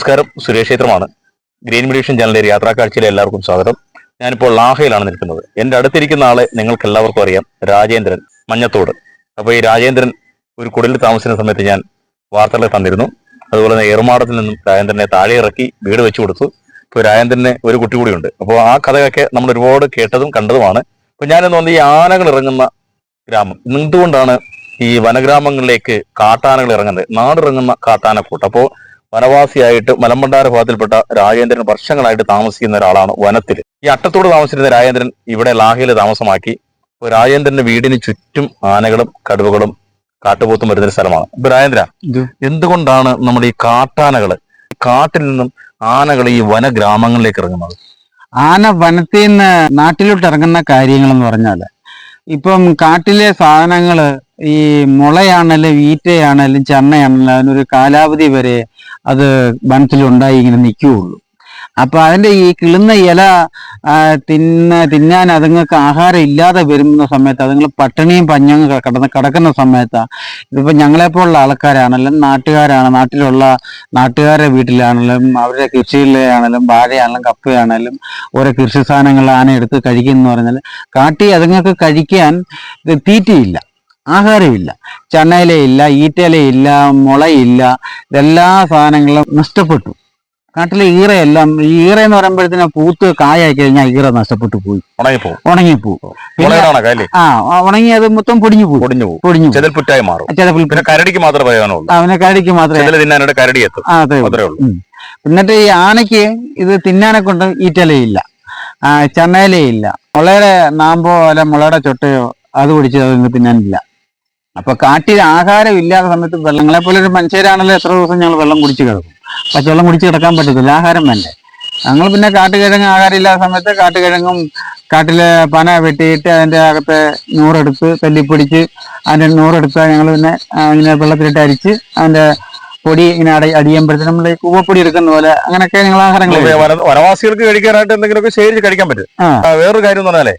നമസ്കാരം, സുരേഷ് ക്ഷേത്രമാണ്. ഗ്രീൻ മെഡിഷൻ ചാനലിലെ യാത്രാക്കാഴ്ചയിലെ എല്ലാവർക്കും സ്വാഗതം. ഞാനിപ്പോൾ ലാഹയിലാണ് നിൽക്കുന്നത്. എന്റെ അടുത്തിരിക്കുന്ന ആളെ നിങ്ങൾക്ക് എല്ലാവർക്കും അറിയാം, രാജേന്ദ്രൻ മഞ്ഞത്തോട്. അപ്പോൾ ഈ രാജേന്ദ്രൻ ഒരു കുടിലിൽ താമസിക്കുന്ന സമയത്ത് ഞാൻ വാർത്തകൾ തന്നിരുന്നു. അതുപോലെ തന്നെ ഏറുമാടത്തിൽ നിന്നും രാജേന്ദ്രനെ താഴെ ഇറക്കി വീട് വെച്ചു കൊടുത്തു. ഇപ്പോൾ രാജേന്ദ്രന് ഒരു കുട്ടി കൂടിയുണ്ട്. അപ്പോൾ ആ കഥയൊക്കെ നമ്മൾ ഒരുപാട് കേട്ടതും കണ്ടതുമാണ്. അപ്പോൾ ഞാനെന്ന് പറഞ്ഞാൽ ഈ ആനകൾ ഇറങ്ങുന്ന ഗ്രാമം എന്തുകൊണ്ടാണ് ഈ വനഗ്രാമങ്ങളിലേക്ക് കാട്ടാനകൾ ഇറങ്ങുന്നത്, നാടിറങ്ങുന്ന കാട്ടാനക്കൂട്ട്. അപ്പോൾ വനവാസിയായിട്ട് മലമ്പണ്ടാര ഭാഗത്തിൽപ്പെട്ട രാജേന്ദ്രൻ വർഷങ്ങളായിട്ട് താമസിക്കുന്ന ഒരാളാണ് വനത്തിൽ. ഈ അട്ടത്തോട് താമസിച്ചിരുന്ന രാജേന്ദ്രൻ ഇവിടെ ലാഹയിൽ താമസമാക്കി. ഇപ്പോൾ രാജേന്ദ്രന്റെ വീടിന് ചുറ്റും ആനകളും കടുവകളും കാട്ടുപോത്തും വരുന്ന സ്ഥലമാണ്. ഇപ്പൊ രാജേന്ദ്ര, എന്തുകൊണ്ടാണ് നമ്മുടെ ഈ കാട്ടാനകള് കാട്ടിൽ നിന്നും ആനകൾ ഈ വനഗ്രാമങ്ങളിലേക്ക് ഇറങ്ങുന്നത്? ആന വനത്തിൽ നിന്ന് നാട്ടിലോട്ട് ഇറങ്ങുന്ന കാര്യങ്ങൾ എന്ന് പറഞ്ഞാല്, ഇപ്പം കാട്ടിലെ സാധനങ്ങള് ഈ മുളയാണെങ്കിലും ഈറ്റയാണെങ്കിലും ചണ്ണയാണെങ്കിലും അതിനൊരു കാലാവധി വരെ അത് വനത്തിലുണ്ടായി ഇങ്ങനെ നിൽക്കുകയുള്ളൂ. അപ്പൊ അതിന്റെ ഈ കിളുന്ന ഇല തിന്നാൻ അതുങ്ങൾക്ക് ആഹാരം ഇല്ലാതെ വരുന്ന സമയത്ത് അതുങ്ങൾ പട്ടിണിയും പഞ്ഞങ്ങ് കിടക്കുന്ന സമയത്ത് ഇതിപ്പോ ഞങ്ങളെപ്പോലുള്ള ആൾക്കാരാണെങ്കിലും നാട്ടിലുള്ള നാട്ടുകാരുടെ വീട്ടിലാണെങ്കിലും അവരുടെ കൃഷിയിലാണെങ്കിലും വാഴയാണെങ്കിലും കപ്പയാണെങ്കിലും ഓരോ കൃഷി സാധനങ്ങൾ ആന എടുത്ത് കഴിക്കുന്ന പറഞ്ഞാൽ കാട്ടി അതുങ്ങൾക്ക് കഴിക്കാൻ തീറ്റയില്ല, ആഹാരമില്ല, ചണ്ണയിലയില്ല, ഈറ്റയിലയില്ല, മുളയില്ല, ഇതെല്ലാ സാധനങ്ങളും നഷ്ടപ്പെട്ടു. കാട്ടിലെ ഈറയെല്ലാം, ഈറ എന്ന് പറയുമ്പോഴത്തേനും പൂത്ത് കായായി കഴിഞ്ഞാൽ ഈറ നഷ്ടപ്പെട്ടു പോയി, ഉണങ്ങിപ്പോവും. ഉണങ്ങി അത് മൊത്തം പൊടിഞ്ഞു പോകും. കരടിക്ക് മാത്രമേ എന്നിട്ട് ഈ ആനയ്ക്ക് ഇത് തിന്നാനെ കൊണ്ട് ഈറ്റലയില്ല, ചണ്ണയിലയില്ല, മുളയുടെ നാമ്പോ അല്ല മുളയുടെ ചൊട്ടയോ അത് പിടിച്ച് അത് തിന്നാനില്ല. അപ്പൊ കാട്ടിൽ ആഹാരം ഇല്ലാത്ത സമയത്ത് വെള്ളങ്ങളെ പോലെ ഒരു മനുഷ്യരാണല്ലോ എത്ര ദിവസം ഞങ്ങൾ വെള്ളം കുടിച്ച് കിടക്കും. പച്ചവെള്ളം കുടിച്ച് കിടക്കാൻ പറ്റത്തില്ല, ആഹാരം വേണ്ടേ. ഞങ്ങൾ പിന്നെ കാട്ടുകിഴങ്ങ് ആഹാരം ഇല്ലാത്ത സമയത്ത് കാട്ടുകിഴങ്ങും കാട്ടിലെ പന വെട്ടിയിട്ട് അതിൻ്റെ അകത്തെ നൂറെടുത്ത് തല്ലിപ്പൊടിച്ച് അതിൻ്റെ നൂറെടുത്ത് ഞങ്ങൾ പിന്നെ ഇങ്ങനെ വെള്ളത്തിലിട്ട് അരിച്ച് അതിൻ്റെ പൊടി ഇങ്ങനെ അടിയുമ്പോഴത്തേക്കും നമ്മൾ ഉവപ്പൊടി എടുക്കുന്ന പോലെ അങ്ങനെയൊക്കെ ഞങ്ങൾ ആഹാരങ്ങൾ വനവാസികൾക്ക് കഴിക്കാനായിട്ട് എന്തെങ്കിലുമൊക്കെ ശേഖരിച്ച് കഴിക്കാൻ പറ്റും. വേറൊരു കാര്യം എന്ന് പറഞ്ഞാലേ,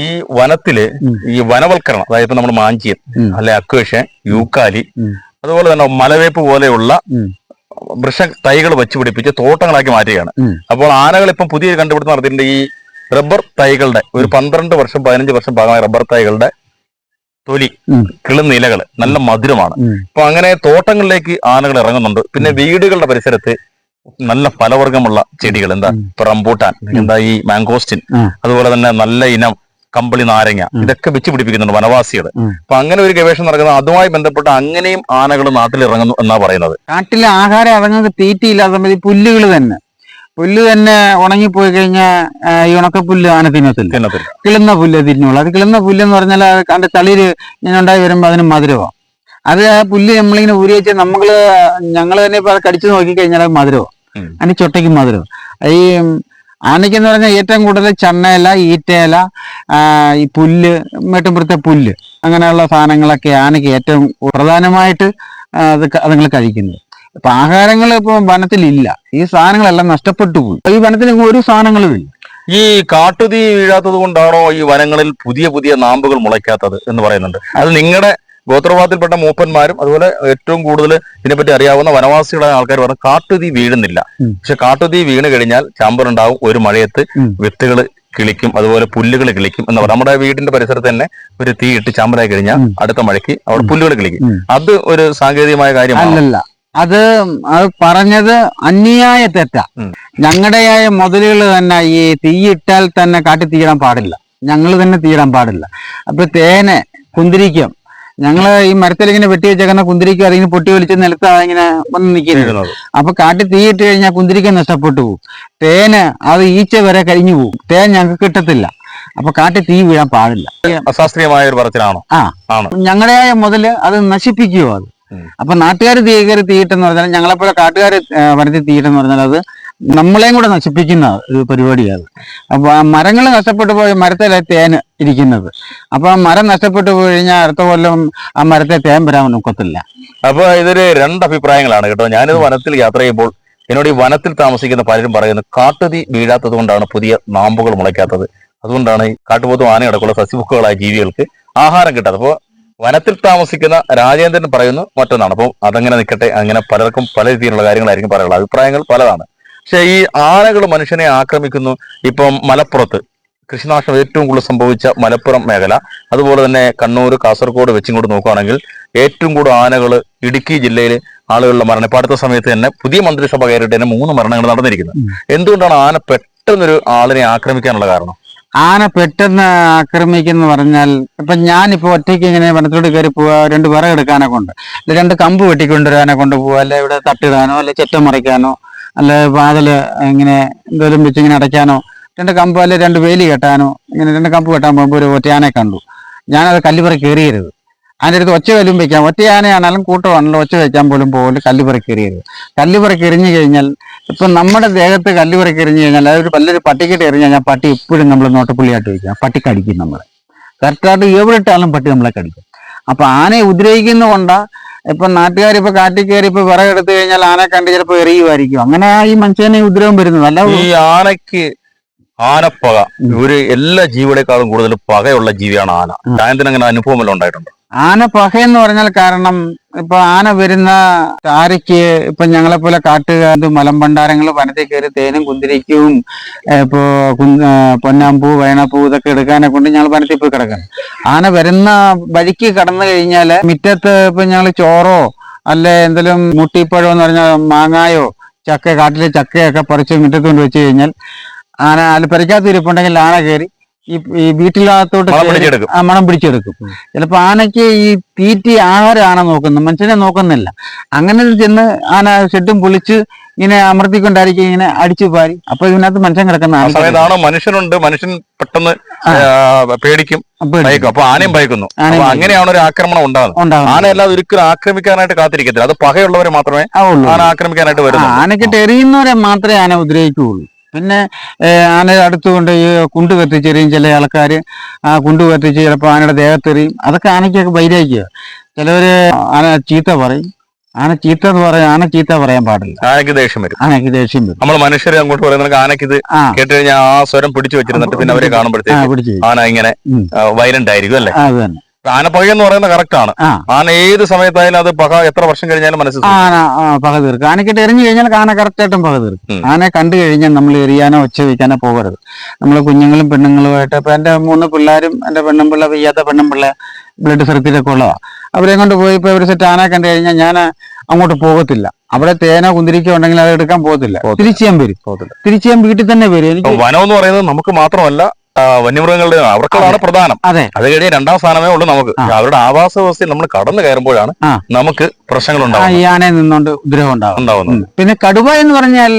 ഈ വനത്തില് ഈ വനവൽക്കരണം, അതായത് ഇപ്പൊ നമ്മൾ മാഞ്ചിയം അല്ലെ അക്വേഷൻ, യൂക്കാലി, അതുപോലെ തന്നെ മലവേപ്പ് പോലെയുള്ള വൃക്ഷ തൈകൾ വെച്ച് പിടിപ്പിച്ച് തോട്ടങ്ങളാക്കി മാറ്റുകയാണ്. അപ്പോൾ ആനകൾ ഇപ്പം പുതിയ കണ്ടുപിടുത്തം നടത്തിയിട്ടുണ്ട്. ഈ റബ്ബർ തൈകളുടെ ഒരു 12 വർഷം 15 വർഷം ഭാഗമായ റബ്ബർ തൈകളുടെ തൊലി, കിളുന്നിലകള് നല്ല മധുരമാണ്. അപ്പൊ അങ്ങനെ തോട്ടങ്ങളിലേക്ക് ആനകൾ ഇറങ്ങുന്നുണ്ട്. പിന്നെ വീടുകളുടെ പരിസരത്ത് നല്ല ഫലവർഗമുള്ള ചെടികൾ, എന്താ റംബൂട്ടാൻ, എന്താ ഈ മാംഗോസ്റ്റിൻ, അതുപോലെ തന്നെ നല്ല ഇനം കമ്പിളി നാരങ്ങ, ഇതൊക്കെ വെച്ച് പിടിപ്പിക്കുന്നുണ്ട് വനവാസികൾ. അപ്പൊ അങ്ങനെ ഒരു ഗവേഷണം നടക്കുന്നത്, അതുമായി ബന്ധപ്പെട്ട് അങ്ങനെയും ആനകൾ നാട്ടിൽ ഇറങ്ങുന്നു എന്നാ പറയുന്നത്. കാട്ടിലെ ആഹാരം ഇറങ്ങുന്നത് തീറ്റയില്ലാത്ത സമയത്ത് പുല്ല് തന്നെ ഉണങ്ങിപ്പോയി കഴിഞ്ഞാൽ ഈ ഉണക്കപ്പുല്ല് ആന തിന്നത്തില്ല, കിളുന്ന പുല്ല് തിന്നുള്ളൂ. അത് കിളുന്ന പുല്ലെന്ന് പറഞ്ഞാൽ അതിന്റെ തളിര് ഇങ്ങനെ ഉണ്ടായി വരുമ്പോൾ അതിന് മധുരമാണ്. അത് ആ പുല്ല് നമ്മളിങ്ങനെ ഊരി വെച്ചാൽ ഞങ്ങൾ തന്നെ ഇപ്പൊ അത് കടിച്ചു നോക്കിക്കഴിഞ്ഞാൽ അത് മധുരമാണ്, അതിന്റെ ചൊട്ടയ്ക്ക് മധുരം. ഈ ആനയ്ക്കെന്ന് പറഞ്ഞാൽ ഏറ്റവും കൂടുതൽ ചണ്ണയില, ഈറ്റയില, ഈ പുല്ല്, മേട്ടുമ്പുറത്തെ പുല്ല്, അങ്ങനെയുള്ള സാധനങ്ങളൊക്കെ ആനയ്ക്ക് ഏറ്റവും പ്രധാനമായിട്ട് അതുങ്ങൾ കഴിക്കുന്നത്. ഇപ്പൊ ആഹാരങ്ങൾ ഇപ്പൊ വനത്തിലില്ല, ഈ സാധനങ്ങളെല്ലാം നഷ്ടപ്പെട്ടു പോയി. ഈ വനത്തിൽ ഒരു സാധനങ്ങളും ഇല്ല. ഈ കാട്ടുതീ വീഴാത്തത് കൊണ്ടാണോ ഈ വനങ്ങളിൽ പുതിയ പുതിയ നാമ്പുകൾ മുളയ്ക്കാത്തത് എന്ന് പറയുന്നുണ്ട്. അത് നിങ്ങളുടെ ഗോത്രഭാഗത്തിൽപ്പെട്ട മൂപ്പന്മാരും അതുപോലെ ഏറ്റവും കൂടുതൽ ഇതിനെപ്പറ്റി അറിയാവുന്ന വനവാസികളായ ആൾക്കാർ പറഞ്ഞ കാട്ടുതീ വീഴുന്നില്ല. പക്ഷെ കാട്ടുതീ വീണ് കഴിഞ്ഞാൽ ചാമ്പറുണ്ടാവും, ഒരു മഴയത്ത് വിത്തുകൾ കിളിക്കും, അതുപോലെ പുല്ലുകൾ കിളിക്കും എന്ന് പറയാം. നമ്മുടെ വീടിന്റെ പരിസരത്ത് തന്നെ ഒരു തീ ഇട്ട് ചാമ്പലായി കഴിഞ്ഞാൽ അടുത്ത മഴയ്ക്ക് അവിടെ പുല്ലുകൾ കിളിക്കും. അത് ഒരു സാങ്കേതികമായ കാര്യമല്ല. അത് പറഞ്ഞത് അന്യായ തെറ്റാ. ഞങ്ങളുടെയായ മുതലുകൾ തന്നെ ഈ തീയിട്ടാൽ തന്നെ കാട്ടി തീയിടാൻ പാടില്ല, ഞങ്ങൾ തന്നെ തീയിടാൻ പാടില്ല. അപ്പൊ തേന്, കുന്തിരിക്കം, ഞങ്ങള് ഈ മരത്തിൽ ഇങ്ങനെ വെട്ടി വെച്ചേക്കുന്ന കുന്തിരിക്കം അതിങ്ങനെ പൊട്ടി വലിച്ച് നിലത്ത് ഇങ്ങനെ വന്ന് നിൽക്കുന്നത്. അപ്പൊ കാട്ടി തീയിട്ട് കഴിഞ്ഞാൽ കുന്തിരിക്കം നഷ്ടപ്പെട്ടു പോകും. തേന് അത് ഈച്ച വരെ കഴിഞ്ഞു പോകും, തേൻ ഞങ്ങൾക്ക് കിട്ടത്തില്ല. അപ്പൊ കാട്ടി തീ വീഴാൻ പാടില്ല. അശാസ്ത്രീയമായ ഒരു പറച്ചിലാണോ? ഞങ്ങളുടെയായ മുതല് അത് നശിപ്പിക്കുവോ അത്. അപ്പൊ നാട്ടുകാർ തീയിട്ടെന്ന് പറഞ്ഞാൽ, ഞങ്ങളെപ്പോലെ കാട്ടുകാർ വനത്തിൽ തീയിട്ടെന്ന് പറഞ്ഞാൽ അത് നമ്മളെയും കൂടെ നശിപ്പിക്കുന്ന ഒരു പരിപാടിയാണ്. അപ്പൊ ആ മരങ്ങൾ നഷ്ടപ്പെട്ടു പോയ മരത്തിലെ തേൻ ഇരിക്കുന്നത്. അപ്പൊ ആ മരം നഷ്ടപ്പെട്ടു പോയി കഴിഞ്ഞാൽ അടുത്ത കൊല്ലം ആ മരത്തെ തേൻ വരാൻ നോക്കത്തില്ല. അപ്പൊ ഇതൊരു രണ്ടഭിപ്രായങ്ങളാണ് കേട്ടോ. ഞാനിത് വനത്തിൽ യാത്ര ചെയ്യുമ്പോൾ എന്നോട് ഈ വനത്തിൽ താമസിക്കുന്ന പലരും പറയുന്നത് കാട്ടുതീ വീഴാത്തത് കൊണ്ടാണ് പുതിയ നാമ്പുകൾ മുളയ്ക്കാത്തത്, അതുകൊണ്ടാണ് ഈ കാട്ടുപോത്തും ആനയടക്കമുള്ള സസ്യഭുക്കുകളായ ജീവികൾക്ക് ആഹാരം കിട്ടാത്തത്. അപ്പോൾ വനത്തിൽ താമസിക്കുന്ന രാജേന്ദ്രൻ പറയുന്നു മറ്റൊന്നാണ്. അപ്പം അതങ്ങനെ നിൽക്കട്ടെ. അങ്ങനെ പലർക്കും പല രീതിയിലുള്ള കാര്യങ്ങളായിരിക്കും പറയാനുള്ളത്, അഭിപ്രായങ്ങൾ പലതാണ്. പക്ഷെ ഈ ആനകൾ മനുഷ്യനെ ആക്രമിക്കുന്നു. ഇപ്പം മലപ്പുറത്ത് കൃഷിനാശം ഏറ്റവും കൂടുതൽ സംഭവിച്ച മലപ്പുറം മേഖല, അതുപോലെ തന്നെ കണ്ണൂർ, കാസർഗോഡ് വെച്ചിങ്ങോട്ട് നോക്കുകയാണെങ്കിൽ ഏറ്റവും കൂടുതൽ ആനകൾ ഇടുക്കി ജില്ലയിൽ ആളുകളുടെ മരണം. ഇപ്പൊ അടുത്ത സമയത്ത് തന്നെ പുതിയ മന്ത്രിസഭ കയറിയിട്ട് തന്നെ 3 മരണങ്ങൾ നടന്നിരിക്കുന്നത്. എന്തുകൊണ്ടാണ് ആന പെട്ടെന്നൊരു ആളിനെ ആക്രമിക്കാനുള്ള കാരണം? ആന പെട്ടെന്ന് ആക്രമിക്കുന്ന പറഞ്ഞാൽ, ഇപ്പൊ ഞാനിപ്പോ ഒറ്റയ്ക്ക് ഇങ്ങനെ വനത്തോട് കയറി പോവാ, 2 വിറകെടുക്കാനെ കൊണ്ട്, 2 കമ്പ് വെട്ടിക്കൊണ്ടുവരാനെ കൊണ്ട് പോവാ, അല്ലെ ഇവിടെ തട്ടിടാനോ, അല്ലെ ചെറ്റം മറിക്കാനോ, അല്ലെ വാതില് ഇങ്ങനെ എന്തോലും വെച്ച് ഇങ്ങനെ അടയ്ക്കാനോ, 2 കമ്പ് അല്ലെ 2 വേലി കെട്ടാനോ, ഇങ്ങനെ 2 കമ്പ് കെട്ടാൻ പോകുമ്പോൾ ഒരു ഒറ്റയാനെ കണ്ടു. ഞാനത് കല്ലുപറി കയറിയരുത്. അതിൻ്റെ അടുത്ത് ഒച്ച വല്ലതും വെക്കാം, ഒറ്റയാനയാണെങ്കിലും കൂട്ടമാണല്ലോ, ഒച്ച വെക്കാൻ പോലും പോലും കല്ലുപറി കയറിയരുത്. കല്ലുപറി എറിഞ്ഞു കഴിഞ്ഞാൽ, ഇപ്പം നമ്മുടെ ദേഹത്ത് കല്ലുപറി എറിഞ്ഞു കഴിഞ്ഞാൽ അതൊരു വല്ലൊരു പട്ടിക്കിട്ട് എറിഞ്ഞു കഴിഞ്ഞാൽ പട്ടി എപ്പോഴും നമ്മൾ നോട്ടപ്പുള്ളിയായിട്ട് വയ്ക്കുക, പട്ടി കടിക്കും നമ്മളെ. കറക്റ്റായിട്ട് എവിടെ ഇട്ടാലും പട്ടി നമ്മളെ കടിക്കും. അപ്പൊ ആനയെ ഉപദ്രവിക്കുന്നതുകൊണ്ടാ ഇപ്പൊ നാട്ടുകാരിപ്പോ കാട്ടിൽ കയറി ഇപ്പൊ വിറകെടുത്തു കഴിഞ്ഞാൽ ആനയെ കണ്ട് ചിലപ്പോൾ എറിയുമായിരിക്കും. അങ്ങനെ ഈ മനുഷ്യനെ ഉപദ്രവം വരുന്നത്. അല്ല, ഈ ആനയ്ക്ക് ആനപ്പക ഒരു എല്ലാ ജീവികളെക്കാളും കൂടുതൽ പകയുള്ള ജീവിയാണ് ആന. രാജേന്ദ്രൻ അങ്ങനെ അനുഭവം വല്ലതും ഉണ്ടായിട്ടുണ്ട്? ആന പകയെന്ന് പറഞ്ഞാൽ, കാരണം ഇപ്പൊ ആന വരുന്ന താരയ്ക്ക് ഇപ്പൊ ഞങ്ങളെ പോലെ കാട്ടുകാർ മലമ്പണ്ടാരങ്ങൾ വനത്തിൽ കയറി തേനും കുന്തിരിക്കവും ഇപ്പോ പൊന്നാമ്പൂ, വയണപ്പൂ ഇതൊക്കെ എടുക്കാനെ കൊണ്ട് ഞങ്ങൾ വനത്തിൽ പോയി കിടക്കണം. ആന വരുന്ന വഴിക്ക് കടന്നു കഴിഞ്ഞാല് മുറ്റത്ത് ഇപ്പൊ ഞങ്ങൾ ചോറോ അല്ലെ എന്തെങ്കിലും മുട്ടിപ്പഴോ എന്ന് പറഞ്ഞാൽ മാങ്ങായോ ചക്ക, കാട്ടിലെ ചക്കയൊക്കെ പറിച്ച് മുറ്റത്ത് കൊണ്ട് വെച്ച് കഴിഞ്ഞാൽ ആന അത് പരിക്കാത്ത ഇരിപ്പുണ്ടെങ്കിൽ ആന കയറി ഈ വീട്ടിലകത്തോട്ട് മണം പിടിച്ചെടുക്കും. ചിലപ്പോ ആനയ്ക്ക് ഈ തീറ്റി ആഹാരമാണ് നോക്കുന്നത്, മനുഷ്യനെ നോക്കുന്നില്ല. അങ്ങനെ ചെന്ന് ആന ഷെഡും പൊളിച്ച് ഇങ്ങനെ അമർത്തിക്കൊണ്ടായിരിക്കും ഇങ്ങനെ അടിച്ചു പാരി. അപ്പൊ ഇതിനകത്ത് മനുഷ്യൻ കിടക്കുന്ന മനുഷ്യനുണ്ട്, മനുഷ്യൻ പെട്ടെന്ന് പേടിക്കും, അപ്പൊ ആനയും ഭയക്കുന്നു. അങ്ങനെയാണ് ഒരു ആക്രമണം ഉണ്ടാകുന്നത്. ആന അല്ലാതെ ഒരിക്കലും ആക്രമിക്കാനായിട്ട് കാത്തിരിക്കത്തില്ല. അത് പകയുള്ളവരെ മാത്രമേ ആന ആക്രമിക്കാനായിട്ട് വരുന്നു. ആനക്കിട്ട് എറിയുന്നവരെ മാത്രമേ ആന ഉപദ്രവിക്കുകയുള്ളൂ. പിന്നെ ആന അടുത്തുകൊണ്ട് ഈ കുണ്ട് കത്തിച്ചെറിയും ചില ആൾക്കാർ. ആ കുണ്ട് കത്തിച്ച് ചിലപ്പോൾ ആനയുടെ ദേഹത്തെറിയും. അതൊക്കെ ആനയ്ക്കൊക്കെ വൈരാഗ്യ. ചിലവര് ആന ചീത്ത പറയും. ആന ചീത്ത എന്ന് പറയാൻ, ആന ചീത്ത പറയാൻ പാടില്ല. ആനയ്ക്ക് ദേഷ്യം വരും. ആനയ്ക്ക് ദേഷ്യം വരും. നമ്മൾ മനുഷ്യരെ അങ്ങോട്ട് പറയുന്നത് ആനയ്ക്ക് ഇത് കേട്ട് കഴിഞ്ഞാൽ ആ സ്വരം പിടിച്ചു വെച്ചിരുന്നിട്ട് പിന്നെ അവരെ കാണുമ്പോഴത്തേക്ക് ആന ഇങ്ങനെ വയലന്റ് ആയിരിക്കും അല്ലേ? അത് തന്നെ. ആനപ്പക എന്ന് പറയുന്നത് കറക്റ്റ് ആണ്. ആന ഏത് സമയത്തായാലും അത് പക എത്ര വർഷം കഴിഞ്ഞാലും മനസ്സിൽ ആന പക തീർക്കും. ആനക്കിട്ട് എറിഞ്ഞു കഴിഞ്ഞാൽ ആന കറക്റ്റായിട്ടും പക തീർക്കും. ആനയെ കണ്ടു കഴിഞ്ഞാൽ നമ്മൾ എറിയാനോ ഒച്ച വയ്ക്കാനോ പോകരുത്. നമ്മൾ കുഞ്ഞുങ്ങളും പെണ്ണുങ്ങളുമായിട്ട് ഇപ്പൊ എന്റെ 3 പിള്ളേരും, എന്റെ പെണ്ണുമ്പിള്ള, വയ്യാത്ത പെണ്ണുമ്പിള്ള, ബ്ലഡ് സർക്കിലൊക്കെ ഉള്ളതാ. അവരെ കൊണ്ട് പോയി ഇപ്പൊ ഒരു സെറ്റ് ആനയെ കണ്ടു കഴിഞ്ഞാൽ ഞാൻ അങ്ങോട്ട് പോകത്തില്ല. അവിടെ തേനോ കുന്തിരിക്കോ ഉണ്ടെങ്കിൽ അത് എടുക്കാൻ പോകത്തില്ല. തിരിച്ചു ഞാൻ വരും. തിരിച്ചു ഞാൻ വീട്ടിൽ തന്നെ വരും. എനിക്ക് വനം എന്ന് പറയുന്നത് നമുക്ക് മാത്രമല്ല, വന്യമൃഗങ്ങളുടെ അവർക്കാണ് പ്രധാനം. അത് കഴിഞ്ഞ് 2ാം സ്ഥാനമേ ഉള്ളൂ നമുക്ക്. അവരുടെ ആവാസ വ്യവസ്ഥയിൽ നമ്മൾ കടന്നു കയറുമ്പോഴാണ് നമുക്ക് പ്രശ്നങ്ങൾ ഉണ്ടാകുന്നത്. ഈ ആനയിൽ നിന്നുകൊണ്ട് ഉപദ്രവം ഉണ്ടാകുന്നത്. പിന്നെ കടുവ എന്ന് പറഞ്ഞാൽ,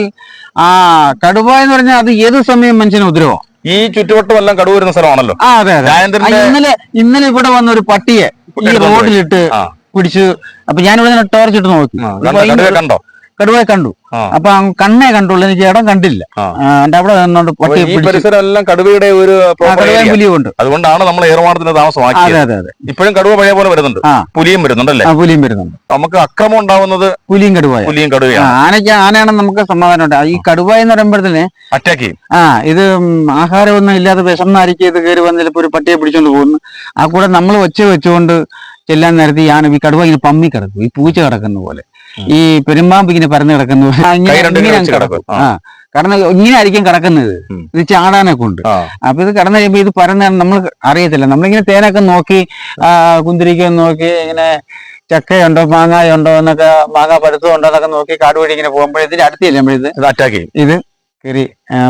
അത് ഏത് സമയം മനുഷ്യന് ഉപദ്രവം. ഈ ചുറ്റുവട്ടം എല്ലാം കടുവ വരുന്ന സ്ഥലമാണല്ലോ. അതെ. ഇന്നലെ ഇവിടെ വന്ന ഒരു പട്ടിയെ ഈ റോഡിലിട്ട് പിടിച്ചു. അപ്പൊ ഞാനിവിടെ ടോർച്ച് ഇട്ട് നോക്കി. കണ്ടോ? കടുവയെ കണ്ടു. അപ്പൊ കണ്ണേ കണ്ടുള്ളൂ, എനിക്ക് ഇടം കണ്ടില്ല. എന്റെ അവിടെ നിന്നോണ്ട് പട്ടി പരിസരം കടുവയുടെ ഒരു പുലിയുണ്ട്. അതുകൊണ്ടാണ് നമ്മൾ ഏർവാടത്തിന് താമസമാക്കിയത്. അതെ. ഇപ്പോഴും കടുവ പഴയ പോലെ വരുന്നുണ്ട്. പുലിയും വരുന്നുണ്ടല്ലേ? പുലിയും വരുന്നുണ്ട്. നമുക്ക് അക്രമം ഉണ്ടാവുന്നത് പുലിയും കടുവയാണ്. ആനയാണ് നമുക്ക് സമാധാനമുണ്ട്. ഈ കടുവ എന്ന് പറയുമ്പോഴത്തേന് അറ്റാക്ക് ചെയ്യും. ഇത് ആഹാരമൊന്നും ഇല്ലാതെ വിശന്നായിരിക്കും ഇത് കയറി വന്ന് ചിലപ്പോൾ ഒരു പട്ടിയെ പിടിച്ചോണ്ട് പോകുന്നു. ആ കൂടെ നമ്മൾ ഒച്ച വെച്ചുകൊണ്ട് ചെല്ലാൻ നേരത്തെ ഈ കടുവ ഇങ്ങനെ പമ്മി കിടക്കും, ഈ പൂച്ച കിടക്കുന്ന പോലെ, ഈ പെരുമ്പാമ്പ് ഇങ്ങനെ പരന്ന് കിടക്കുന്നു. കാരണം ഇങ്ങനെ ആയിരിക്കും കിടക്കുന്നത്, ഇത് ചാടാനെ കൊണ്ട്. അപ്പൊ ഇത് കടന്നു കഴിയുമ്പോ ഇത് പരന്ന നമ്മൾ അറിയത്തില്ല. നമ്മളിങ്ങനെ തേനൊക്കെ നോക്കി, കുന്തിരിക്ക നോക്കി, ഇങ്ങനെ ചക്കയുണ്ടോ മാങ്ങായുണ്ടോ എന്നൊക്കെ, മാങ്ങ പഴുത്തമുണ്ടോ എന്നൊക്കെ നോക്കി കാട് വഴി ഇങ്ങനെ പോകുമ്പോൾ ഇതിന്റെ അടുത്ത് ചെല്ലുമ്പോൾ ഇത് അറ്റാക്ക് ചെയ്യും. ഇത് കയറി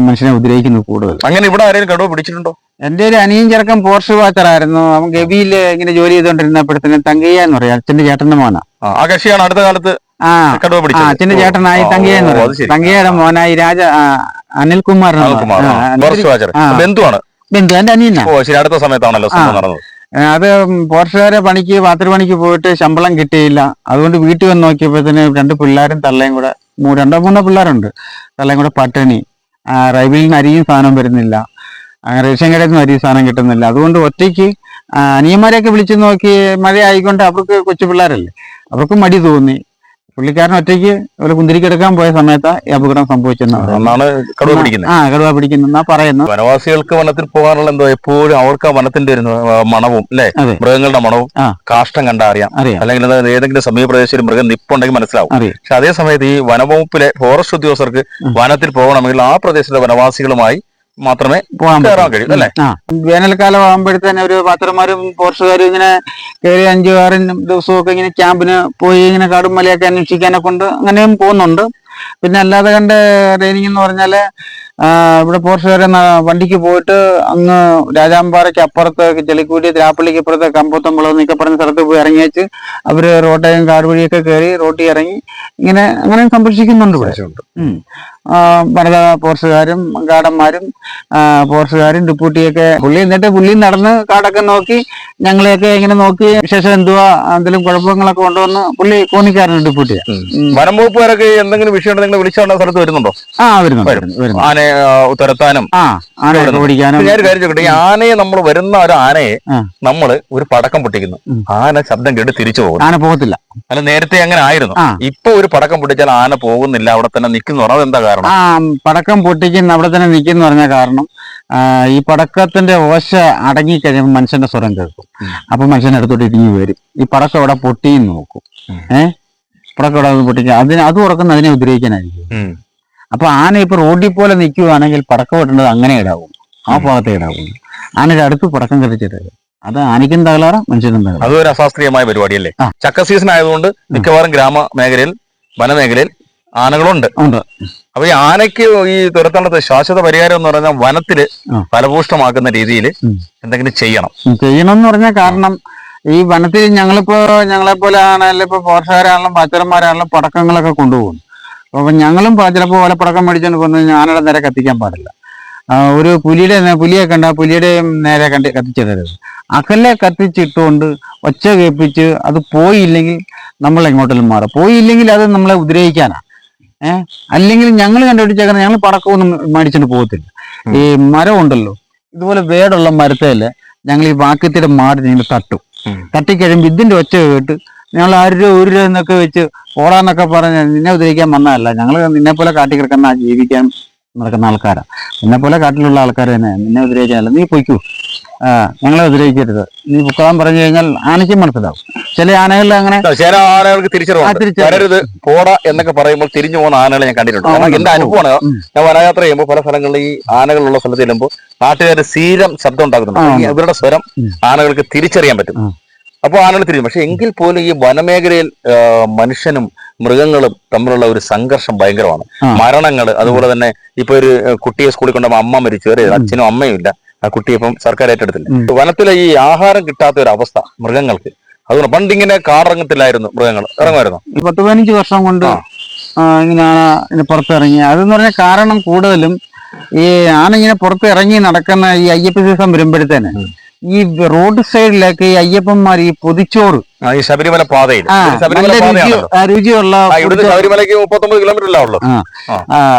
മനുഷ്യനെ ഉപദ്രവിക്കുന്നത് കൂടുതൽ. അങ്ങനെ ഇവിടെ ആരെങ്കിലും കടുവ പിടിച്ചിട്ടുണ്ടോ? എന്റെ ഒരു അനിയൻ ചെറുക്കൻ പോർഷ് വാച്ചറായിരുന്നു. അവൻ ഗവിയില് ഇങ്ങനെ ജോലി ചെയ്തോണ്ടിരുന്നപ്പോഴത്തേന് തങ്കയ്യ എന്ന് പറയാം, അച്ഛന്റെ ചേട്ടന്റെ മോനാ. ആ കക്ഷിയാണ് അടുത്ത കാലത്ത് അച്ഛന്റെ ചേട്ടനായി തങ്കയ്യ എന്ന് പറയും. തങ്കയ്യയുടെ മോനായി അനിൽകുമാർ. ബന്ധുവാണ്. എന്റെ അനിയനാ. അടുത്ത സമയത്താണല്ലോ നടന്നത്. അത് പോർഷുകാരെ പണിക്ക് 10 മണിക്ക് പോയിട്ട് ശമ്പളം കിട്ടിയില്ല. അതുകൊണ്ട് വീട്ടിൽ വന്ന് നോക്കിയപ്പോഴത്തേന് 2 പിള്ളേരും തള്ളയും കൂടെ, 2-3 പിള്ളേരുണ്ട്, തള്ളയും കൂടെ പട്ടിണി. റൈബിൽ നിന്ന് അരിയും സാധനം വരുന്നില്ല, റേഷൻ കടയിൽ നിന്ന് അരി സാധനം കിട്ടുന്നില്ല. അതുകൊണ്ട് ഒറ്റയ്ക്ക് അനിയന്മാരെയൊക്കെ വിളിച്ചു നോക്കി. മഴ ആയിക്കൊണ്ട് അവർക്ക് കൊച്ചു പിള്ളേരല്ലേ, അവർക്ക് മടി തോന്നി. പുള്ളിക്കാരൻ ഒറ്റയ്ക്ക് ഒരു കുന്തിരിക്കെടുക്കാൻ പോയ സമയത്ത് ഈ അപകടം സംഭവിച്ചെന്നാണ് കടുവ പിടിക്കുന്നത്. കടുവ പിടിക്കുന്നെന്നാ പറയുന്നത്. വനവാസികൾക്ക് വനത്തിൽ പോകാനുള്ള എന്തോ എപ്പോഴും അവർക്ക് ആ വനത്തിന്റെ ഒരു മണവും അല്ലെ, മൃഗങ്ങളുടെ മണവും കാഷ്ടം കണ്ടാ അറിയാം, അല്ലെങ്കിൽ ഏതെങ്കിലും സമീപ പ്രദേശത്തിൽ മൃഗം നിപ്പുണ്ടെങ്കിൽ മനസ്സിലാവും. പക്ഷെ അതേ സമയത്ത് ഈ വനവകുപ്പിലെ ഫോറസ്റ്റ് ഉദ്യോഗസ്ഥർക്ക് വനത്തിൽ പോകണമെങ്കിൽ ആ പ്രദേശത്തെ വനവാസികളുമായി മാത്രമേ പോകാൻ കഴിയും അല്ലെ. വേനൽക്കാലം ആകുമ്പോഴത്തേനെ ഒരു പാത്രന്മാരും ഫോറസ്റ്റുകാരും ഇങ്ങനെ കയറി 5-6 ദിവസമൊക്കെ ഇങ്ങനെ ക്യാമ്പിന് പോയി ഇങ്ങനെ കാടും മലയൊക്കെ അന്വേഷിക്കാനൊക്കെ കൊണ്ട് അങ്ങനെയും പോകുന്നുണ്ട്. പിന്നെ അല്ലാതെ കണ്ട ട്രെയിനിങ് എന്ന് പറഞ്ഞാല് ഇവിടെ ഫോറസ്റ്റുകാരെ വണ്ടിക്ക് പോയിട്ട് അങ്ങ് രാജാമ്പാറയ്ക്ക് അപ്പുറത്ത് ചെളിക്കൂടി രാപ്പള്ളിക്ക് അപ്പുറത്ത് കമ്പത്തമ്പളം എന്നൊക്കെ പറഞ്ഞ സ്ഥലത്ത് പോയി ഇറങ്ങി വെച്ച് അവര് റോട്ടയും കാട് വഴിയൊക്കെ കയറി റോട്ടിൽ ഇറങ്ങി അങ്ങനെ സംരക്ഷിക്കുന്നുണ്ട് ഇവിടെ. വനിതാ ഫോറസ്റ്റുകാരും ഗാർഡന്മാരും ഫോറസ്റ്റുകാരും ഡെപ്യൂട്ടിയൊക്കെ പുള്ളി നടന്ന് കാടൊക്കെ നോക്കി ഞങ്ങളെയൊക്കെ ഇങ്ങനെ നോക്കി വിശേഷം എന്തുവാ എന്തെങ്കിലും കുഴപ്പങ്ങളൊക്കെ കൊണ്ടുവന്ന് പുള്ളി കോന്നിക്കാരൻ ഡെപ്യൂട്ടിയാ. വനം വകുപ്പുകാരൊക്കെ എന്തെങ്കിലും വിഷയം നിങ്ങൾ വിളിച്ചാൽ സ്ഥലത്ത് വരുന്നുണ്ടോ? വരുന്നുണ്ട്. ആനയെ തുരത്താനും ഓടിക്കാനും. ഞാൻ കാര്യം ചോദിക്കട്ടെ, ഈ ആനയെ നമ്മൾ വരുന്ന ഒരു ആനയെ നമ്മള് ഒരു പടക്കം പൊട്ടിക്കുന്നു, ആന ശബ്ദം കേട്ട് തിരിച്ചു പോകും, ആന പോകത്തില്ല. അല്ല നേരത്തെ അങ്ങനെ ആയിരുന്നു. ഇപ്പൊ ഒരു പടക്കം പൊട്ടിച്ചാൽ ആന പോകുന്നില്ല, അവിടെ തന്നെ നിൽക്കുന്നു. അതെന്താ കാരണം? പടക്കം പൊട്ടിക്കുന്ന അവിടെ തന്നെ നിൽക്കുന്ന പറഞ്ഞ കാരണം ഈ പടക്കത്തിന്റെ ഓശ അടങ്ങിക്കഴിയുമ്പോൾ മനുഷ്യന്റെ സ്വരം കേൾക്കും. അപ്പൊ മനുഷ്യന്റെ അടുത്തോട്ട് ഇടിഞ്ഞു വരും. ഈ പടക്കം അവിടെ പൊട്ടിയും നോക്കും. പടക്കം അവിടെ പൊട്ടിക്കുക അത് ഉറക്കുന്ന അതിനെ ഉപദ്രവിക്കാനായിരിക്കും. അപ്പൊ ആന ഇപ്പൊ റോഡിൽ പോലെ നിൽക്കുകയാണെങ്കിൽ പടക്കം ഇടേണ്ടത് അങ്ങനെ ഇടാവും, ആ ഭാഗത്തെ ഇടാവും. ആനയുടെ അടുത്ത് പടക്കം കത്തിച്ചിട്ട് അത് ആനയ്ക്കും തകരാറ് മനുഷ്യനും തകരാറ്. അതൊരു അശാസ്ത്രീയമായ പരിപാടിയല്ലേ. ചക്ക സീസൺ ആയതുകൊണ്ട് മിക്കവാറും ഗ്രാമമേഖലയിൽ വനമേഖലയിൽ ആനകളുണ്ട്. അപ്പൊ ഈ ആനയ്ക്ക് ഈ തുരത്താനുള്ള ശാശ്വത പരിഹാരം എന്ന് പറഞ്ഞാൽ വനത്തില് ഫലഭൂഷ്ടമാക്കുന്ന രീതിയിൽ എന്തെങ്കിലും ചെയ്യണം എന്ന് പറഞ്ഞാൽ, കാരണം ഈ വനത്തിൽ ഞങ്ങളെപ്പോലെ ആണെങ്കിലും ഇപ്പൊ ഫോറസ്റ്റുകാരാണെങ്കിലും പാച്ചരന്മാരാണെങ്കിലും പടക്കങ്ങളൊക്കെ കൊണ്ടുപോകുന്നു. അപ്പൊ ഞങ്ങളും ചിലപ്പോൾ ഓലപ്പടക്കം മേടിച്ചുകൊണ്ട് കൊന്നു ആനയുടെ നേരെ കത്തിക്കാൻ പാടില്ല. ഒരു പുലിയെ കണ്ട പുലിയുടെ നേരെ കത്തിച്ചിടരുത്. അകലെ കത്തിച്ചിട്ടുകൊണ്ട് ഒച്ച കേൾപ്പിച്ച് അത് പോയില്ലെങ്കിൽ നമ്മൾ എങ്ങോട്ടെങ്കിലും മാറും. പോയില്ലെങ്കിൽ അത് നമ്മളെ ഉപദ്രവിക്കാനാ. അല്ലെങ്കിൽ ഞങ്ങൾ കണ്ടുപിടിച്ചേക്കണം, ഞങ്ങൾ പടക്കമൊന്നും മേടിച്ചിട്ട് പോകത്തില്ല. ഈ മരം ഉണ്ടല്ലോ, ഇതുപോലെ വേടുള്ള മരത്തേല് ഞങ്ങൾ ഈ വാക്യത്തിന്റെ മാടി നിങ്ങൾ തട്ടിക്കഴിയുമ്പോൾ ഇതിന്റെ ഒച്ച കേട്ട് ഞങ്ങൾ 1 രൂപ എന്നൊക്കെ വെച്ച് ഓടാന്നൊക്കെ പറഞ്ഞ് നിന്നെ ഉപദ്രവിക്കാൻ വന്നതല്ല. ഞങ്ങൾ നിന്നെ പോലെ കാട്ടി കിടക്കുന്ന ജീവിക്കാൻ നടക്കുന്ന ആൾക്കാരാണ്. നിന്നെ പോലെ കാട്ടിലുള്ള ആൾക്കാർ തന്നെ. നിന്നെ ഉപദ്രവിക്കാനല്ല, നീ പൊയ്ക്കൂ, ഞങ്ങളെ ഉപദ്രവിക്കരുത്, നീ പൊക്കാൻ പറഞ്ഞു കഴിഞ്ഞാൽ ആനയ്ക്കും മനസ്സിലാവും. ചില ആനകളിൽ അങ്ങനെ ചില ആനകൾക്ക് തിരിച്ചറിവ് പോട എന്നൊക്കെ പറയുമ്പോൾ തിരിഞ്ഞു പോകുന്ന ആനകളെ ഞാൻ കണ്ടിട്ടുണ്ട്. എന്റെ അനുഭവമാണ്. ഞാൻ വനയാത്ര ചെയ്യുമ്പോൾ പല സ്ഥലങ്ങളിൽ ഈ ആനകളുള്ള സ്ഥലത്ത് ചെല്ലുമ്പോൾ നാട്ടുകാർ സ്ഥിരം ശബ്ദം ഉണ്ടാക്കുന്നുണ്ട്. ഇവരുടെ സ്വരം ആനകൾക്ക് തിരിച്ചറിയാൻ പറ്റും. അപ്പോൾ ആനകൾ തിരിയും. പക്ഷെ എങ്കിൽ പോലും ഈ വനമേഖലയിൽ മനുഷ്യനും മൃഗങ്ങളും തമ്മിലുള്ള ഒരു സംഘർഷം ഭയങ്കരമാണ്. മരണങ്ങൾ, അതുപോലെ തന്നെ ഇപ്പൊ ഒരു കുട്ടിയെ സ്കൂളിൽ കൊണ്ടുപോകുമ്പോൾ അമ്മ മരിച്ചു, അച്ഛനും അമ്മയും ഇല്ല, ആ കുട്ടിയെ ഇപ്പം സർക്കാർ ഏറ്റെടുത്തില്ല. വനത്തിലെ ഈ ആഹാരം കിട്ടാത്ത ഒരു അവസ്ഥ മൃഗങ്ങൾക്ക്. അതുകൊണ്ട് പണ്ടിങ്ങനെ കാടിറങ്ങത്തില്ലായിരുന്നു, മൃഗങ്ങൾ ഇറങ്ങുമായിരുന്നു. 10-15 വർഷം കൊണ്ട് ഇങ്ങനെ പുറത്തിറങ്ങി. അതെന്ന് പറഞ്ഞാൽ കാരണം കൂടുതലും ഈ ആന ഇങ്ങനെ പുറത്ത് ഇറങ്ങി നടക്കുന്ന ഈ അയ്യപ്പ സീസൺ വരുമ്പോഴത്തേന് ഈ റോഡ് സൈഡിലേക്ക് ഈ അയ്യപ്പന്മാർ ഈ പൊതിച്ചോറ് ഈ ശബരിമല പാതയിൽ രുചിയുള്ള ശബരിമലയ്ക്ക് 39 കിലോമീറ്റർ.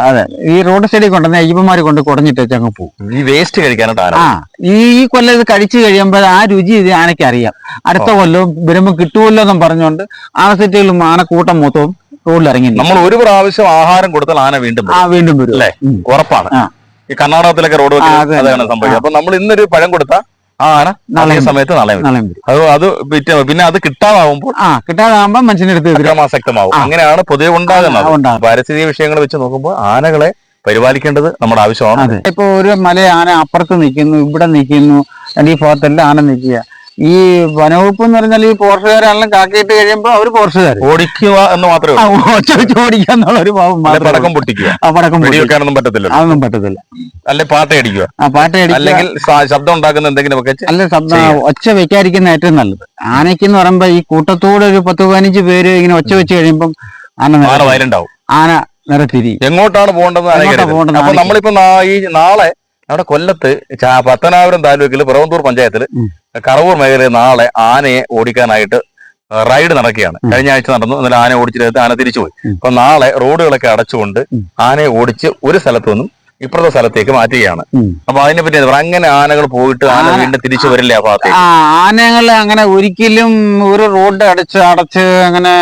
അതെ, ഈ റോഡ് സൈഡിൽ കൊണ്ടുവന്ന് അയ്യപ്പന്മാര് കൊണ്ട് കുടഞ്ഞിട്ട് അങ്ങ് പോകും. ഈ വേസ്റ്റ് കഴിക്കാനായിട്ട് ഈ കൊല്ലം ഇത് കഴിച്ചു കഴിയുമ്പോൾ ആ രുചി ഇത് ആനയ്ക്ക് അറിയാം. അടുത്ത കൊല്ലവും വരുമ്പോ കിട്ടുമല്ലോ എന്നും പറഞ്ഞുകൊണ്ട് ആനസെറ്റുകളും ആനക്കൂട്ടം മൊത്തവും റോഡിൽ ഇറങ്ങി. നമ്മൾ ഒരു പ്രാവശ്യം ആഹാരം കൊടുത്താൽ ആന വീണ്ടും വരും അല്ലേ? ഉറപ്പാണ്. ഈ കർണാടകത്തിലൊക്കെ റോഡ് അതാണ് സംഭവിച്ചത്. അപ്പൊ നമ്മൾ ഇന്നൊരു പഴം കൊടുത്താൽ ആന നാളെ സമയത്ത് നാളെ അത് പിന്നെ അത് കിട്ടാതാവുമ്പോൾ മനുഷ്യനെടുത്ത് അക്രമാസക്തമാവും. അങ്ങനെയാണ് പൊതുവെ ഉണ്ടാകുന്നത്. പാരിസ്ഥിതിക വിഷയങ്ങൾ വെച്ച് നോക്കുമ്പോൾ ആനകളെ പരിപാലിക്കേണ്ടത് നമ്മുടെ ആവശ്യമാണ്. ഇപ്പൊ ഒരു മല ആന അപ്പുറത്ത് നിൽക്കുന്നു, ഇവിടെ നിൽക്കുന്നു, ഈ ഭാഗത്തെല്ലാം ആന നിൽക്കുക. ഈ വനവകുപ്പ് എന്ന് പറഞ്ഞാൽ ഈ ഫോറസ്റ്റുകാരാണെങ്കിലും കാക്കിയിട്ട് കഴിയുമ്പോൾ അവർ ഫോറസ്റ്റുകാർ ഓടിക്കുക എന്ന് മാത്രമേ ഓടിക്കുക എന്നുള്ള ഒരു പടക്കം പൊട്ടിക്കുക, വെടിവെക്കാനൊന്നും പറ്റത്തില്ല. അതൊന്നും പറ്റത്തില്ല. അല്ലെ പാട്ടയടിക്കുക, അല്ലെങ്കിൽ ശബ്ദം ഉണ്ടാക്കുന്ന എന്തെങ്കിലും അല്ല, ഒച്ച വെക്കാതിരിക്കുന്ന ഏറ്റവും നല്ലത്. ആനയ്ക്കെന്ന് പറയുമ്പോ ഈ കൂട്ടത്തോടെ ഒരു 10-15 പേര് ഇങ്ങനെ ഒച്ച വെച്ച് കഴിയുമ്പം ആന വയലുണ്ടാവും. ആന നിറത്തിരി എങ്ങോട്ടാണ് പോകേണ്ടത്. അപ്പൊ നമ്മളിപ്പോ ഈ നാളെ അവിടെ കൊല്ലത്ത് പത്തനാപുരം താലൂക്കിൽ പിറവന്തൂർ പഞ്ചായത്തിൽ കറവൂർ മേഖലയിൽ നാളെ ആനയെ ഓടിക്കാനായിട്ട് റൈഡ് നടക്കുകയാണ്. കഴിഞ്ഞ ആഴ്ച നടന്നു. ഇന്നലെ ആന ഓടിച്ചിട്ട് ആന തിരിച്ചുപോയി. അപ്പൊ നാളെ റോഡുകളൊക്കെ അടച്ചുകൊണ്ട് ആനയെ ഓടിച്ച് ഒരു സ്ഥലത്തു നിന്നും ഇപ്പുറത്തെ സ്ഥലത്തേക്ക് മാറ്റുകയാണ്. അപ്പൊ അതിനെ പറ്റി അങ്ങനെ ആനകൾ പോയിട്ട് ആന വീണ്ടും തിരിച്ചു വരില്ല ആ ഭാഗത്തേക്ക്? ആനകൾ അങ്ങനെ ഒരിക്കലും ഒരു റോഡ് അടച്ച് അങ്ങനെ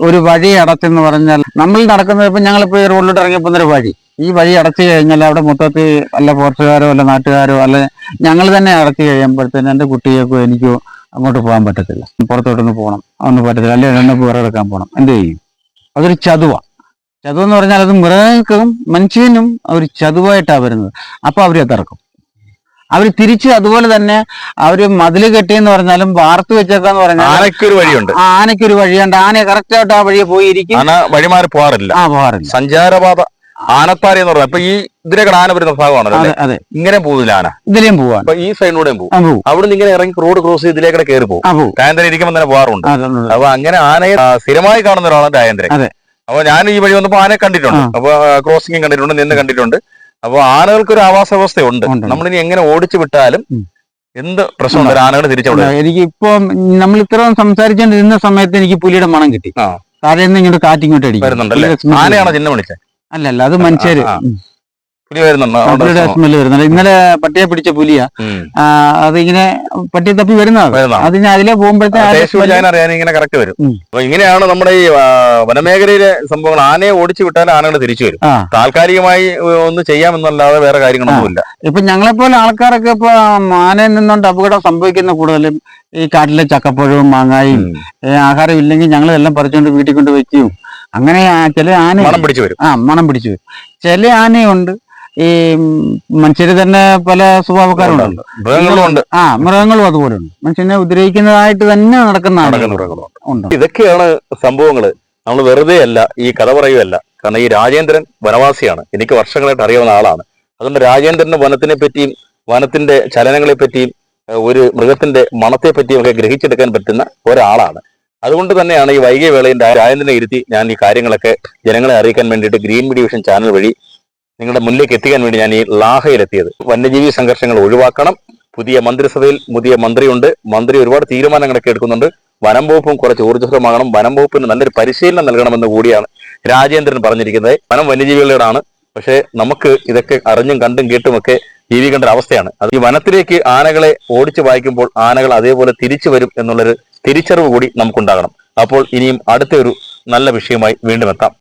ഒരു വഴി അടച്ചെന്ന് പറഞ്ഞാൽ, നമ്മൾ നടക്കുന്നത് ഇപ്പൊ ഞങ്ങളിപ്പോ ഈ റോഡിലോട്ട് ഇറങ്ങിയപ്പോ ഒരു വഴി, ഈ വഴി അടച്ചു കഴിഞ്ഞാൽ അവിടെ മൊത്തത്തിൽ വല്ല ഫോറസ്റ്റുകാരോ അല്ല നാട്ടുകാരോ അല്ലെ ഞങ്ങൾ തന്നെ അടച്ചു കഴിയുമ്പോഴത്തേന് എന്റെ കുട്ടികൾക്കോ എനിക്കോ അങ്ങോട്ട് പോകാൻ പറ്റത്തില്ല. പുറത്തോട്ടൊന്ന് പോകണം, ഒന്നും പറ്റത്തില്ല. അല്ലെങ്കിൽ എന്നെ വിറകെടുക്കാൻ പോകണം, എന്ത് ചെയ്യും? അതൊരു ചതുവാ. ചതുവെന്ന് പറഞ്ഞാൽ അത് മൃഗങ്ങൾക്കും മനുഷ്യനും ഒരു ചതുവായിട്ടാണ് വരുന്നത്. അപ്പൊ അവര് തറക്കും. അവര് തിരിച്ച് അതുപോലെ തന്നെ അവര് മതില് കെട്ടിയെന്ന് പറഞ്ഞാലും വാർത്ത് വെച്ചേക്കാന്ന് പറഞ്ഞാൽ ആനയ്ക്കൊരു വഴിയുണ്ട്. ആനയ്ക്കൊരു വഴിയുണ്ട്. ആന കറക്റ്റ് ആയിട്ട് ആ വഴിയെ പോയിരിക്കും. ആന വഴിമാറി പോകാറില്ല. പോകാറില്ല. സഞ്ചാരപാത ആനത്താരി എന്ന് പറഞ്ഞാൽ അപ്പൊ ഈ ഇതിലേക്ക് ആന വരുന്ന ഭാഗമാണ്. അതെ, ഇങ്ങനെ പോകുന്നില്ല ആന, ഇതിലേയും പോവാൻ. അപ്പൊ ഈ സൈഡിലൂടെയും പോകും. അവിടുന്ന് ഇങ്ങനെ ഇറങ്ങി റോഡ് ക്രോസ് ചെയ്ത് ഇതിലേക്കൂടെ കയറി പോകും. രാജേന്ദ്രൻ ഇരിക്കുമ്പോൾ തന്നെ പോകാറുണ്ട്. അപ്പൊ അങ്ങനെ ആനയെ സ്ഥിരമായി കാണുന്ന ഒരാളാണ് രാജേന്ദ്രൻ. അപ്പൊ ഞാൻ ഈ വഴി വന്നപ്പോ ആനയെ കണ്ടിട്ടുണ്ട്. അപ്പൊ ക്രോസിംഗ് കണ്ടിട്ടുണ്ട്, നിന്ന് കണ്ടിട്ടുണ്ട്. അപ്പൊ ആനകൾക്ക് ഒരു ആവാസ വ്യവസ്ഥയുണ്ട്. നമ്മളിനി എങ്ങനെ ഓടിച്ചു വിട്ടാലും എന്ത് പ്രശ്നമുണ്ട്, ആനകൾ തിരിച്ചവിടെ. എനിക്ക് ഇപ്പൊ നമ്മൾ ഇത്രയും സംസാരിച്ചുകൊണ്ടിരുന്ന സമയത്ത് എനിക്ക് പുലിയുടെ മണം കിട്ടി. താഴെ നിന്ന് ഇങ്ങോട്ട് കാറ്റിങ്ങോട്ട് അടിക്കും. വരുന്നുണ്ടല്ലേ? ആനയാണോ ചിഹ്നം വിളിച്ചത്? അല്ലല്ല, അത് മനുഷ്യര്. പുലി വരുന്നുണ്ടോ? പുലിയുടെ സ്മെല്ല് വരുന്നുണ്ട്. ഇന്നലെ പട്ടിയെ പിടിച്ച പുലിയാ. അതിങ്ങനെ പട്ടിയെ തപ്പി വരുന്നതാണ്. അത് ഞാൻ അതിലെ പോകുമ്പോഴത്തേക്ക് ഇങ്ങനെ കറക്റ്റ് വരും. അപ്പൊ ഇങ്ങനെയാണ് നമ്മുടെ ഈ വനമേഖലയിലെ സംഭവങ്ങൾ. ആനയെ ഓടിച്ചു വിട്ടാൽ ആനകൾ തിരിച്ചു വരും. താൽക്കാലികമായി ഒന്ന് ചെയ്യാമെന്നല്ലാതെ വേറെ കാര്യങ്ങളൊന്നുമില്ല. ഇപ്പൊ ഞങ്ങളെപ്പോലെ ആൾക്കാരൊക്കെ ഇപ്പൊ ആനയിൽ നിന്നുകൊണ്ട് അപകടം സംഭവിക്കുന്ന കൂടുതലും ഈ കാട്ടിലെ ചക്കപ്പഴവും മാങ്ങായും ആഹാരം ഇല്ലെങ്കിൽ ഞങ്ങൾ എല്ലാം പറിച്ചുകൊണ്ട് വീട്ടിൽ കൊണ്ട് വെക്കും. അങ്ങനെ ചില ആന മണം പിടിച്ചു വരും. മണം പിടിച്ചു വരും. ചില ആനയുണ്ട് ഈ മനുഷ്യര് തന്നെ പല സ്വഭാവക്കാരുണ്ട്. മൃഗങ്ങളും അതുപോലെ ഉണ്ട്. മനുഷ്യനെ ഉപദ്രവിക്കുന്നതായിട്ട് തന്നെ നടക്കുന്ന മൃഗങ്ങളുണ്ട്. ഇതൊക്കെയാണ് സംഭവങ്ങള്. നമ്മൾ വെറുതെ അല്ല ഈ കഥ പറയുകയല്ല. കാരണം ഈ രാജേന്ദ്രൻ വനവാസിയാണ്. എനിക്ക് വർഷങ്ങളായിട്ട് അറിയാവുന്ന ആളാണ്. അതുകൊണ്ട് രാജേന്ദ്രന് വനത്തിനെ പറ്റിയും വനത്തിന്റെ ചലനങ്ങളെ പറ്റിയും ഒരു മൃഗത്തിന്റെ മണത്തെ പറ്റിയും ഒക്കെ ഗ്രഹിച്ചെടുക്കാൻ പറ്റുന്ന ഒരാളാണ്. അതുകൊണ്ട് തന്നെയാണ് ഈ വൈകിയ വേളയിൽ രാജേന്ദ്രനെ ഇരുത്തി ഞാൻ ഈ കാര്യങ്ങളൊക്കെ ജനങ്ങളെ അറിയിക്കാൻ വേണ്ടിയിട്ട് ഗ്രീൻ മീഡിയ വിഷൻ ചാനൽ വഴി നിങ്ങളുടെ മുന്നിലേക്ക് എത്തിക്കാൻ വേണ്ടി ഞാൻ ഈ ലാഹയിലെത്തിയത്. വന്യജീവി സംഘർഷങ്ങൾ ഒഴിവാക്കണം. പുതിയ മന്ത്രിസഭയിൽ പുതിയ മന്ത്രിയുണ്ട്. മന്ത്രി ഒരുപാട് തീരുമാനങ്ങളൊക്കെ എടുക്കുന്നുണ്ട്. വനം വകുപ്പും കുറച്ച് ഊർജ്ജസ്വലമാകണം. വനം വകുപ്പിന് നല്ലൊരു പരിശീലനം നൽകണമെന്ന് കൂടിയാണ് രാജേന്ദ്രൻ പറഞ്ഞിരിക്കുന്നത്. വനം വന്യജീവികളുടെയാണ്. പക്ഷേ നമുക്ക് ഇതൊക്കെ അറിഞ്ഞും കണ്ടും കേട്ടുമൊക്കെ ജീവിക്കേണ്ട ഒരു അവസ്ഥയാണ്. അത് ഈ വനത്തിലേക്ക് ആനകളെ ഓടിച്ചു വായിക്കുമ്പോൾ ആനകൾ അതേപോലെ തിരിച്ചു വരും എന്നുള്ളൊരു തിരിച്ചറിവ് കൂടി നമുക്കുണ്ടാകണം. അപ്പോൾ ഇനിയും അടുത്ത ഒരു നല്ല വിഷയമായി വീണ്ടും എത്താം.